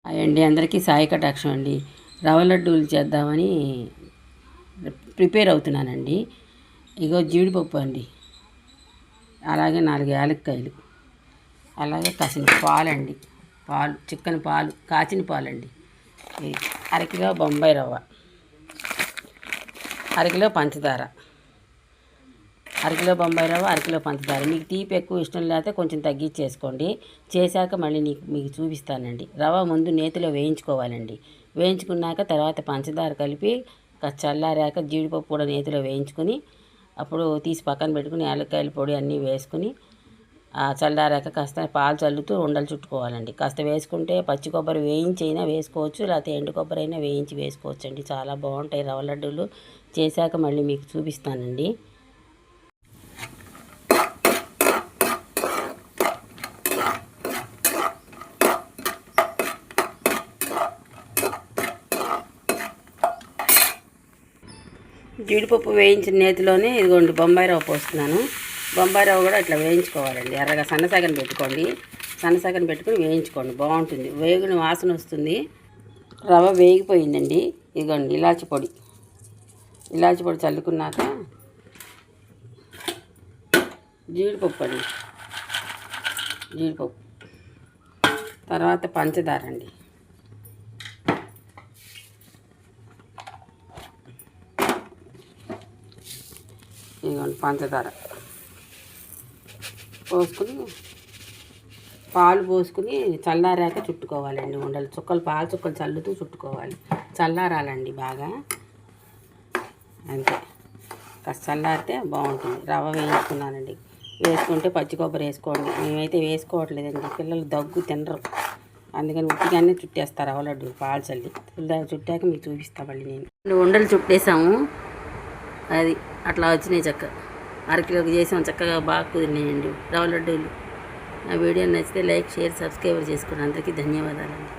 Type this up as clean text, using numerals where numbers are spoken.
Hi అండి, అందరికీ సాయి కటాక్షం అండి. రవ్వ లడ్డూలు చేద్దామని ప్రిపేర్ అవుతున్నానండి. ఇగో జీడిపప్పు అండి, అలాగే 4 యాలక్కాయలు, అలాగే కాసిన పాలండి, చిక్కని పాలు, కాచిన పాలండి, అరకిలో బొంబాయి రవ్వ, అరకిలో పంచదార, అరకిలో బొంబాయి రవ్వ, అరకిలో పంచదార. మీకు తీపి ఎక్కువ ఇష్టం లేకపోతే కొంచెం తగ్గించేసుకోండి. చేశాక మళ్ళీ మీకు చూపిస్తానండి. రవ్వ ముందు నేతిలో వేయించుకోవాలండి. వేయించుకున్నాక తర్వాత పంచదార కలిపి చల్లారాక జీడిపప్పు కూడా నేతిలో వేయించుకుని అప్పుడు తీసి పక్కన పెట్టుకుని యాలక్కాయల పొడి అన్నీ వేసుకుని చల్లారాక కాస్త పాలు చల్లుతూ ఉండలు చుట్టుకోవాలండి. కాస్త వేసుకుంటే పచ్చి కొబ్బరి వేయించి అయినా వేసుకోవచ్చు, లేకపోతే ఎండు కొబ్బరి అయినా వేయించి వేసుకోవచ్చు అండి. చాలా బాగుంటాయి రవ్వ లడ్డూలు. చేశాక మళ్ళీ మీకు చూపిస్తానండి. జీడిపప్పు వేయించిన నేతిలోనే ఇదిగోండి బొంబాయి రవ్వ పోస్తున్నాను. బొంబాయి రవ్వ కూడా ఇట్లా వేయించుకోవాలండి. ఎర్రగా సన్నసగన పెట్టుకోండి. సన్నసగన పెట్టుకుని వేయించుకోండి, బాగుంటుంది. వేగిన వాసన వస్తుంది. రవ్వ వేగిపోయిందండి. ఇదిగోండి ఇలాచి పొడి చల్లుకున్నాక జీడిపప్పు అండి, జీడిపప్పు తర్వాత పంచదార అండి, ఇదిగోండి పంచదార పోసుకుని పాలు పోసుకుని చల్లారాక చుట్టుకోవాలండి. ఉండలు పాలు చుక్కలు చల్లుతూ చుట్టుకోవాలి. చల్లారాలండి బాగా, అంతే. కాస్త చల్లారితే బాగుంటుంది. రవ్వ వేయించుకున్నానండి. వేసుకుంటే పచ్చి కొబ్బరి వేసుకోండి. మేమైతే వేసుకోవట్లేదండి, పిల్లలు దగ్గు తినరు, అందుకని ఉట్టిగానే చుట్టేస్తారు రవ్వ లడ్డు పాలు చల్లి. చుట్టాక మీకు చూపిస్తాను మళ్ళీ. నేను ఉండలు చుట్టేసాము, అది అట్లా వచ్చినాయి. అరకిలోకి చేసాం, చక్కగా బాగా కుదిరినాయండి రవ్వ లడ్డూలు. నా వీడియో నచ్చితే లైక్, షేర్, సబ్స్క్రైబ్ చేసుకోండి. అందరికీ ధన్యవాదాలండి.